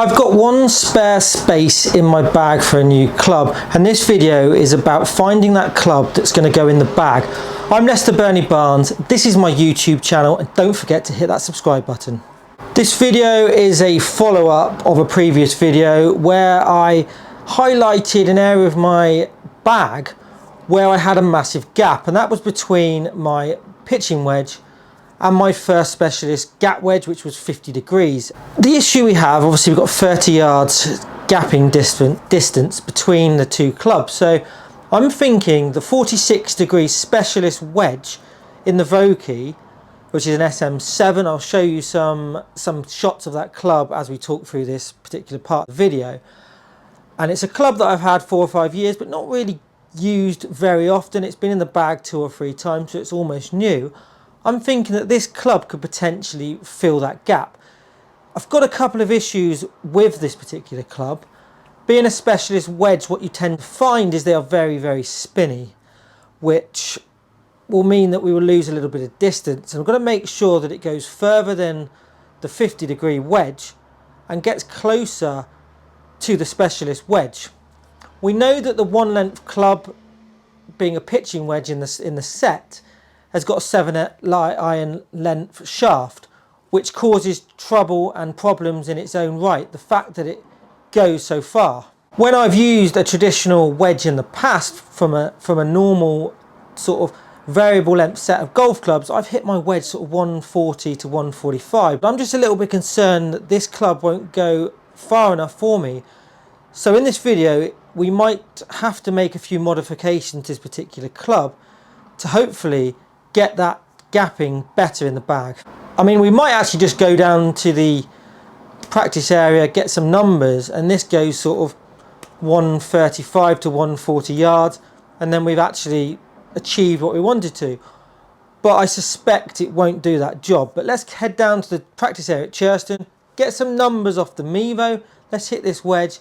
I've got one spare space in my bag for a new club, and this video is about finding that club that's going to go in the bag. I'm Lester Burnley Barnes, this is my YouTube channel, and don't forget to hit that subscribe button. This video is a follow-up of a previous video where I highlighted an area of my bag where I had a massive gap, and that was between my pitching wedge and my first specialist gap wedge, which was 50 degrees. The issue we have, obviously we've got 30 yards gapping distance between the two clubs. So I'm thinking the 46 degree specialist wedge in the Vokey, which is an SM7, I'll show you some shots of that club as we talk through this particular part of the video. And it's a club that I've had 4 or 5 years, but not really used very often. It's been in the bag 2 or 3 times, so it's almost new. I'm thinking that this club could potentially fill that gap. I've got a couple of issues with this particular club. Being a specialist wedge, what you tend to find is they are very, very spinny, which will mean that we will lose a little bit of distance. And I've got to make sure that it goes further than the 50 degree wedge and gets closer to the specialist wedge. We know that the 1 length club, being a pitching wedge in the set, has got a 7 iron length shaft, which causes trouble and problems in its own right, the fact that it goes so far. When I've used a traditional wedge in the past from a normal sort of variable length set of golf clubs, I've hit my wedge sort of 140 to 145. But I'm just a little bit concerned that this club won't go far enough for me. So in this video, we might have to make a few modifications to this particular club to hopefully get that gapping better in the bag. I mean, we might actually just go down to the practice area, get some numbers, and this goes sort of 135 to 140 yards, and then we've actually achieved what we wanted to. But I suspect it won't do that job. But let's head down to the practice area at Churston, get some numbers off the Mevo, let's hit this wedge,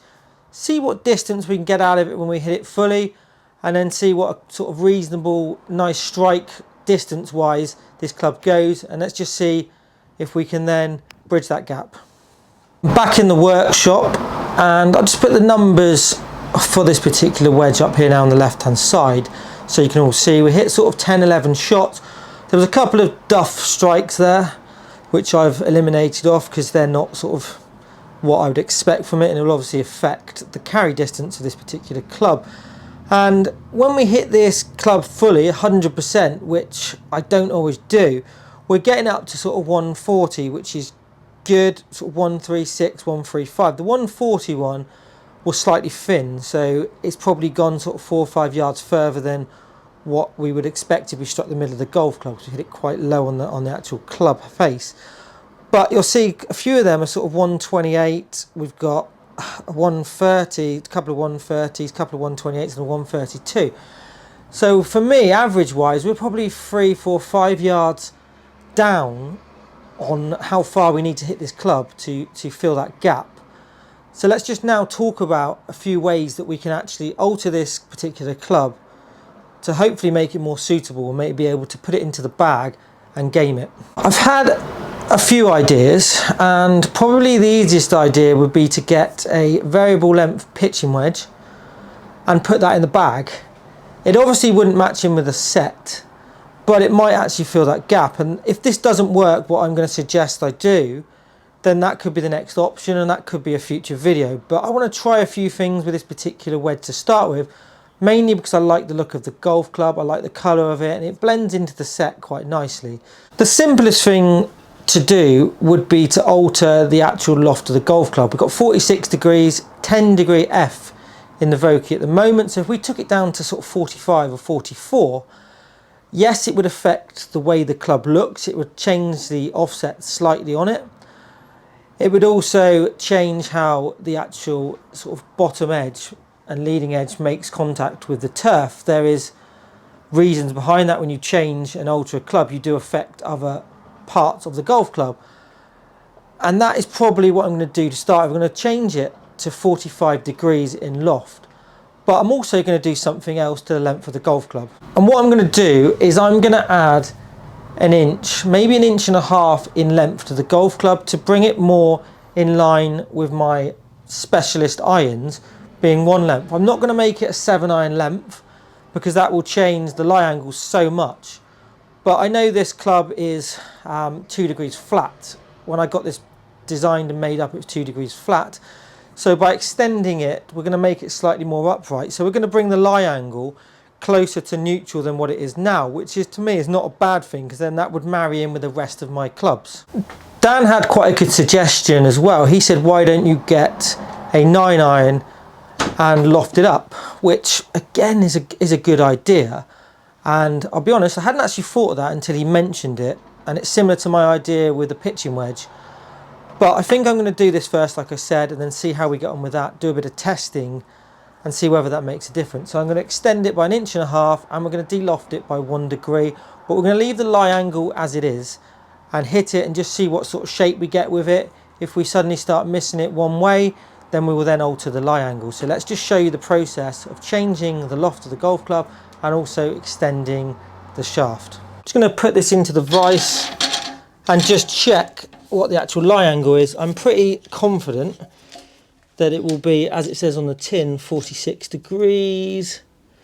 see what distance we can get out of it when we hit it fully, and then see what a sort of reasonable, nice strike distance wise this club goes, and let's just see if we can then bridge that gap. Back in the workshop, and I'll just put the numbers for this particular wedge up here now on the left hand side so you can all see. We hit sort of 10-11 shots. There was a couple of duff strikes there which I've eliminated off because they're not sort of what I would expect from it, and it will obviously affect the carry distance of this particular club. And when we hit this club fully 100%, which I don't always do, we're getting up to sort of 140, which is good, sort of 136, 135. The 141 was slightly thin, so it's probably gone sort of 4 or 5 yards further than what we would expect if we struck the middle of the golf club, because we hit it quite low on the actual club face. But you'll see a few of them are sort of 128. We've got a 130, a couple of 130s, a couple of 128s and a 132. So for me, average wise, we're probably 3, 4, 5 yards down on how far we need to hit this club to fill that gap. So let's just now talk about a few ways that we can actually alter this particular club to hopefully make it more suitable and maybe be able to put it into the bag and game it. I've had a few ideas, and probably the easiest idea would be to get a variable length pitching wedge and put that in the bag. It obviously wouldn't match in with a set, but it might actually fill that gap. And if this doesn't work, what I'm going to suggest I do, then that could be the next option, and that could be a future video. But I want to try a few things with this particular wedge to start with, mainly because I like the look of the golf club, I like the colour of it, and it blends into the set quite nicely. The simplest thing to do would be to alter the actual loft of the golf club. We've got 46 degrees, 10 degree F in the Vokey at the moment, so if we took it down to sort of 45 or 44, yes, it would affect the way the club looks. It would change the offset slightly on it. It would also change how the actual sort of bottom edge and leading edge makes contact with the turf. There is reasons behind that. When you change and alter a club, you do affect other parts of the golf club, and that is probably what I'm going to do to start. I'm going to change it to 45 degrees in loft, but I'm also going to do something else to the length of the golf club. And what I'm going to do is I'm going to add an inch, maybe an inch and a half in length to the golf club to bring it more in line with my specialist irons being 1 length. I'm not going to make it a 7 iron length because that will change the lie angle so much. But I know this club is 2 degrees flat. When I got this designed and made up, it was 2 degrees flat. So by extending it, we're going to make it slightly more upright. So we're going to bring the lie angle closer to neutral than what it is now, which is, to me, is not a bad thing, because then that would marry in with the rest of my clubs. Dan had quite a good suggestion as well. He said, why don't you get a 9 iron and loft it up, which again is a good idea. And I'll be honest, I hadn't actually thought of that until he mentioned it, and it's similar to my idea with the pitching wedge. But I think I'm going to do this first, like I said, and then see how we get on with that, do a bit of testing and see whether that makes a difference. So I'm going to extend it by 1.5 inches, and we're going to de-loft it by 1 degree, but we're going to leave the lie angle as it is and hit it and just see what sort of shape we get with it. If we suddenly start missing it one way, then we will then alter the lie angle. So let's just show you the process of changing the loft of the golf club and also extending the shaft. I'm just going to put this into the vise and just check what the actual lie angle is. I'm pretty confident that it will be, as it says on the tin, 46 degrees.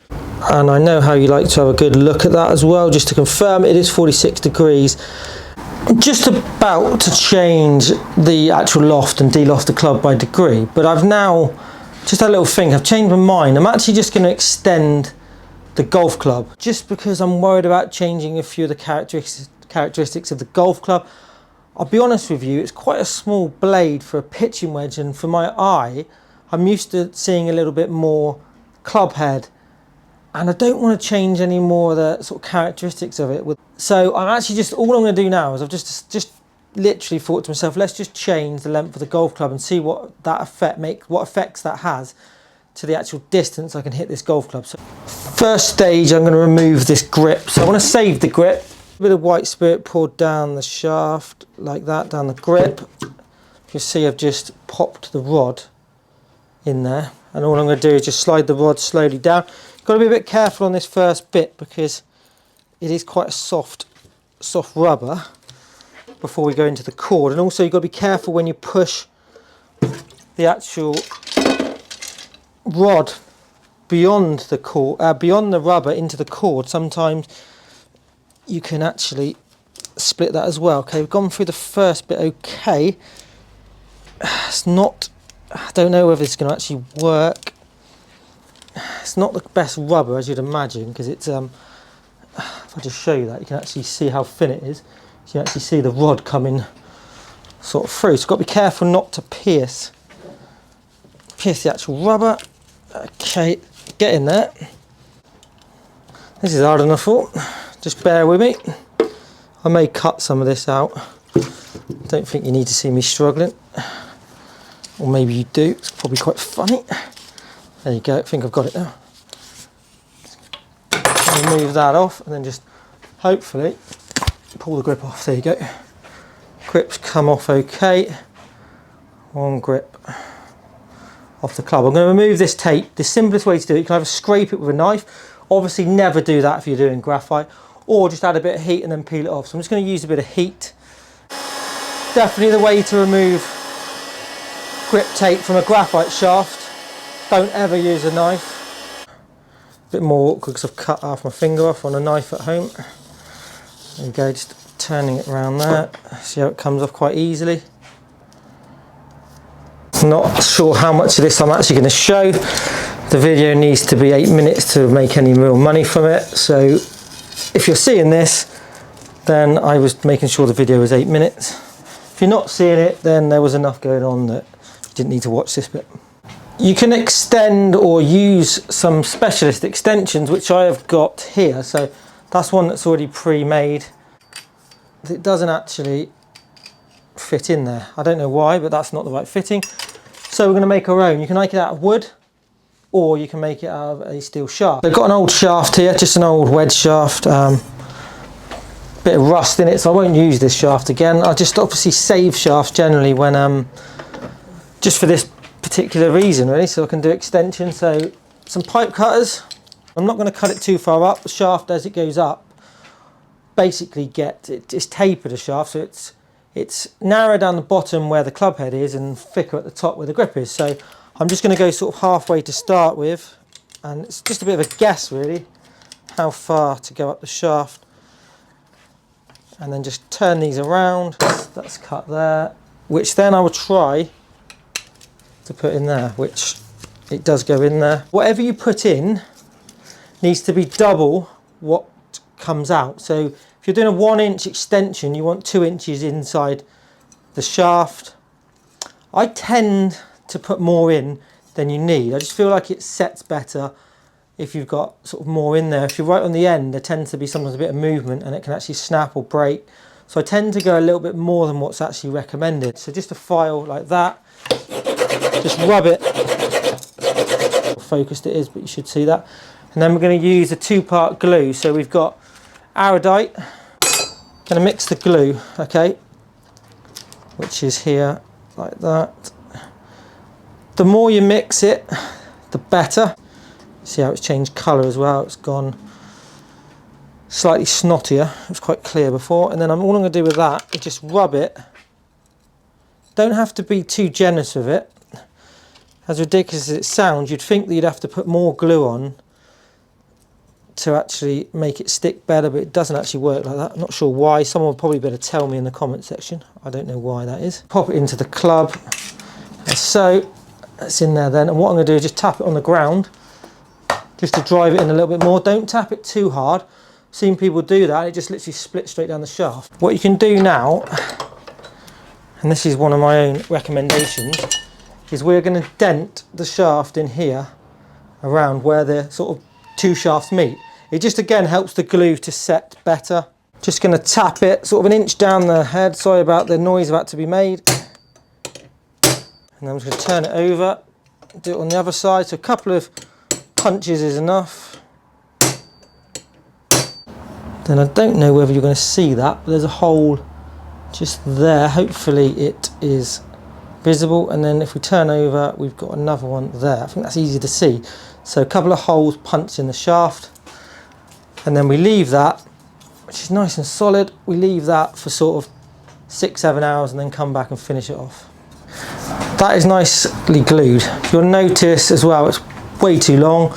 And I know how you like to have a good look at that as well, just to confirm it is 46 degrees. I'm just about to change the actual loft and de-loft the club by degree, but I've now just had a little think. I've changed my mind. I'm actually just going to extend the golf club, just because I'm worried about changing a few of the characteristics of the golf club. I'll be honest with you, it's quite a small blade for a pitching wedge, and for my eye, I'm used to seeing a little bit more club head, and I don't want to change any more of the sort of characteristics of it. So I'm actually just, all I'm going to do now is I've just literally thought to myself, let's just change the length of the golf club and see what effects that has to the actual distance I can hit this golf club. So first stage, I'm going to remove this grip. So I want to save the grip. A bit of white spirit poured down the shaft like that, down the grip. You see I've just popped the rod in there, and all I'm going to do is just slide the rod slowly down. You've got to be a bit careful on this first bit because it is quite a soft rubber before we go into the cord, and also you've got to be careful when you push the actual rod beyond the cord, beyond the rubber into the cord. Sometimes you can actually split that as well. Okay, we've gone through the first bit okay. It's not, I don't know whether it's going to actually work. It's not the best rubber, as you'd imagine, because it's, if I just show you that, you can actually see how thin it is. You can actually see the rod coming sort of through. So you've got to be careful not to pierce the actual rubber. Okay, get in there. This is hard enough for. Just bear with me. I may cut some of this out. Don't think you need to see me struggling. Or maybe you do. It's probably quite funny. There you go. I think I've got it now. Remove that off and then just hopefully pull the grip off. There you go. Grips come off okay. One grip off the club. I'm going to remove this tape. The simplest way to do it, you can either scrape it with a knife. Obviously never do that if you're doing graphite, or just add a bit of heat and then peel it off. So I'm just going to use a bit of heat. Definitely the way to remove grip tape from a graphite shaft. Don't ever use a knife. A bit more awkward because I've cut half my finger off on a knife at home. There you go, just turning it around there. See how it comes off quite easily. Not sure how much of this I'm actually going to show. The video needs to be 8 minutes to make any real money from it. So if you're seeing this, then I was making sure the video was 8 minutes. If you're not seeing it, then there was enough going on that you didn't need to watch this bit. You can extend or use some specialist extensions, which I have got here. So that's one that's already pre-made. It doesn't actually fit in there. I don't know why, but that's not the right fitting. So we're going to make our own. You can make it out of wood, or you can make it out of a steel shaft. I've got an old shaft here, just an old wedge shaft. Bit of rust in it, so I won't use this shaft again. I just obviously save shafts generally when just for this particular reason really, so I can do extensions. So some pipe cutters. I'm not going to cut it too far up. The shaft as it goes up basically it's tapered a shaft, so it's narrow down the bottom where the club head is and thicker at the top where the grip is. So I'm just going to go sort of halfway to start with, and it's just a bit of a guess really how far to go up the shaft, and then just turn these around. That's cut there, which then I will try to put in there, which it does go in there. Whatever you put in needs to be double what comes out. So if you're doing a 1 inch extension, you want 2 inches inside the shaft. I tend to put more in than you need. I just feel like it sets better if you've got sort of more in there. If you're right on the end, there tends to be sometimes a bit of movement and it can actually snap or break. So I tend to go a little bit more than what's actually recommended. So just a file like that, just rub it. How focused it is, but you should see that. And then we're going to use a 2-part glue. So we've got Aradite. Going to mix the glue, okay, which is here like that. The more you mix it, the better. See how it's changed colour as well. It's gone slightly snottier. It was quite clear before. And then all I'm going to do with that is just rub it. Don't have to be too generous with it. As ridiculous as it sounds, you'd think that you'd have to put more glue on to actually make it stick better, but it doesn't actually work like that. I'm not sure why. Someone will probably better tell me in the comment section. I don't know why that is. Pop it into the club. And so that's in there then. And what I'm going to do is just tap it on the ground, just to drive it in a little bit more. Don't tap it too hard. I've seen people do that. It just literally splits straight down the shaft. What you can do now, and this is one of my own recommendations, is we're going to dent the shaft in here around where the sort of 2 shafts meet. It just again helps the glue to set better. Just going to tap it sort of 1 inch down the head. Sorry about the noise about to be made. And then I'm just going to turn it over, do it on the other side. So a couple of punches is enough. Then I don't know whether you're going to see that, but there's a hole just there. Hopefully it is visible. And then if we turn over, we've got another one there. I think that's easy to see. So a couple of holes punched in the shaft, and then we leave that, which is nice and solid. We leave that for sort of 6-7 hours and then come back and finish it off. That is nicely glued. You'll notice as well it's way too long,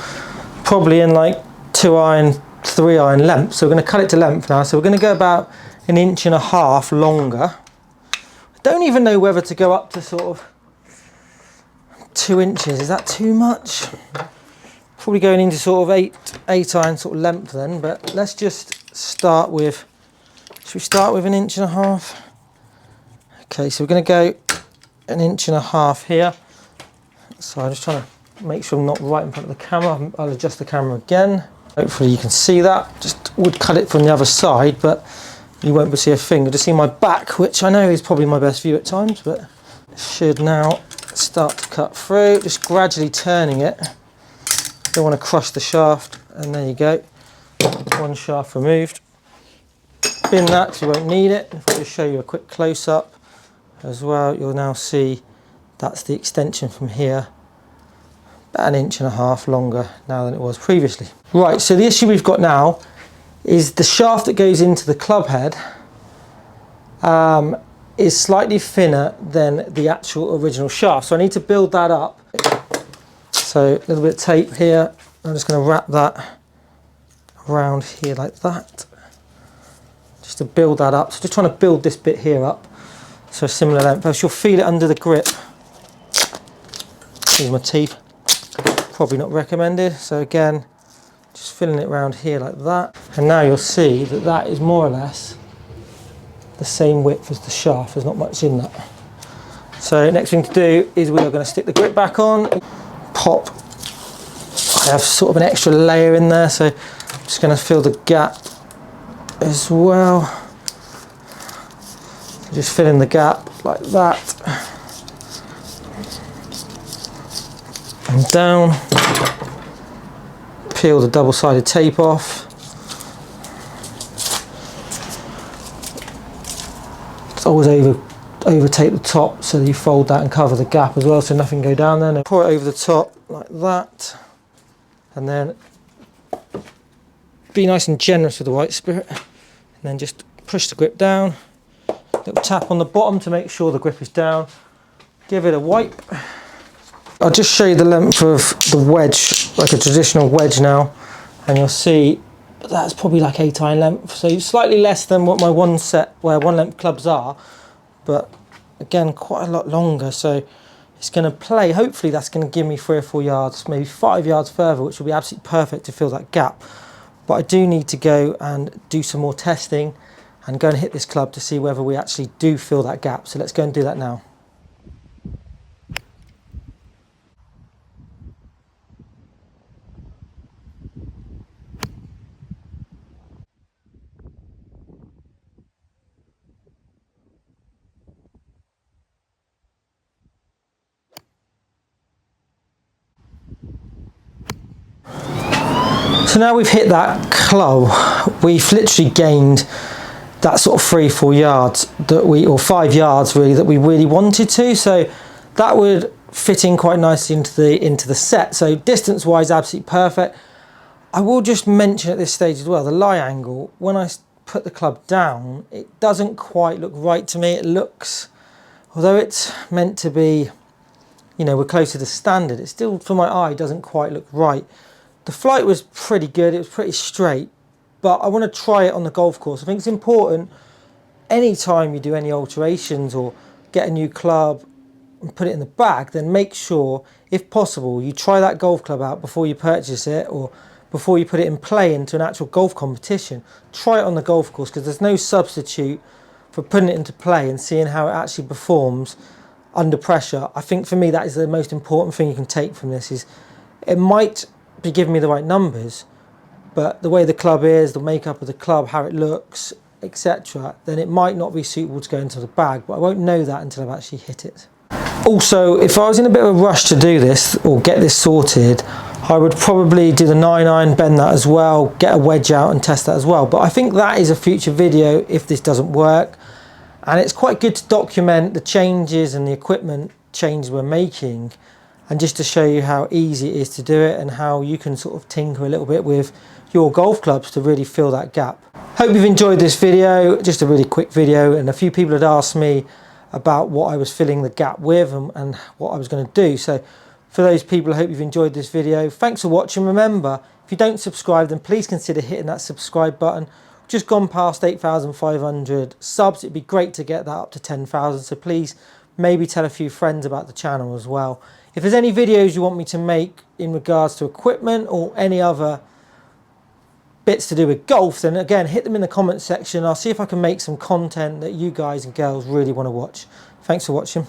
probably in like 2 iron, 3 iron length. So we're going to cut it to length now. So we're going to go about 1.5 inches longer. I don't even know whether to go up to sort of 2 inches. Is that too much? Probably going into sort of 8 iron sort of length then, but let's just start with, should we start with 1.5 inches? Okay, so we're going to go 1.5 inches here. So I'm just trying to make sure I'm not right in front of the camera. I'll adjust the camera again. Hopefully you can see that. Just would cut it from the other side, but you won't see a thing. You'll just see my back, which I know is probably my best view at times, but should now start to cut through. Just gradually turning it. Don't want to crush the shaft, and there you go. 1 shaft removed. Bin that because you won't need it. If I just show you a quick close-up as well, you'll now see that's the extension from here. About 1.5 inches longer now than it was previously. Right, so the issue we've got now is the shaft that goes into the club head is slightly thinner than the actual original shaft. So I need to build that up. So a little bit of tape here. I'm just going to wrap that around here like that, just to build that up. So just trying to build this bit here up. So a similar length. But you'll feel it under the grip. Here's my teeth. Probably not recommended. So again, just filling it around here like that. And now you'll see that that is more or less the same width as the shaft. There's not much in that. So next thing to do is we are going to stick the grip back on. Pop. I have sort of an extra layer in there, so I'm just going to fill the gap as well. Just fill in the gap like that. And down. Peel the double-sided tape off. It's always over tape the top so that you fold that and cover the gap as well, so nothing can go down there. Now pour it over the top like that, and then be nice and generous with the white spirit, and then just push the grip down, Little tap on the bottom to make sure the grip is down. Give it a wipe. I'll just show you the length of the wedge, like a traditional wedge now, and you'll see that's probably like 8-iron length, so slightly less than what my one length clubs are, but again quite a lot longer, so it's going to play. Hopefully that's going to give me 3 or 4 yards, maybe 5 yards further, which will be absolutely perfect to fill that gap. But I do need to go and do some more testing and go and hit this club to see whether we actually do fill that gap. So let's go and do that now. So now we've hit that club, we've literally gained that sort of 3-4 yards that or 5 yards really, that we really wanted to. So that would fit in quite nicely into the set. So distance wise, absolutely perfect. I will just mention at this stage as well, the lie angle, when I put the club down, it doesn't quite look right to me. It looks, although it's meant to be, you know, we're closer to standard, it still, for my eye, doesn't quite look right. The flight was pretty good, it was pretty straight, but I want to try it on the golf course. I think it's important, anytime you do any alterations or get a new club and put it in the bag, then make sure, if possible, you try that golf club out before you purchase it, or before you put it in play into an actual golf competition. Try it on the golf course, because there's no substitute for putting it into play and seeing how it actually performs under pressure. I think for me that is the most important thing you can take from this. Is it might be giving me the right numbers, but the way the club is, the makeup of the club, how it looks, etc., then it might not be suitable to go into the bag, but I won't know that until I've actually hit it. Also, if I was in a bit of a rush to do this or get this sorted, I would probably do the 9-iron, bend that as well, get a wedge out and test that as well. But I think that is a future video if this doesn't work. And it's quite good to document the changes and the equipment changes we're making, and just to show you how easy it is to do it and how you can sort of tinker a little bit with your golf clubs to really fill that gap. Hope you've enjoyed this video, just a really quick video, and a few people had asked me about what I was filling the gap with and what I was going to do. So for those people, I hope you've enjoyed this video. Thanks for watching. Remember, if you don't subscribe, then please consider hitting that subscribe button. Just gone past 8,500 subs. It'd be great to get that up to 10,000. So please maybe tell a few friends about the channel as well. If there's any videos you want me to make in regards to equipment or any other bits to do with golf, then again, hit them in the comments section. I'll see if I can make some content that you guys and girls really want to watch. Thanks for watching.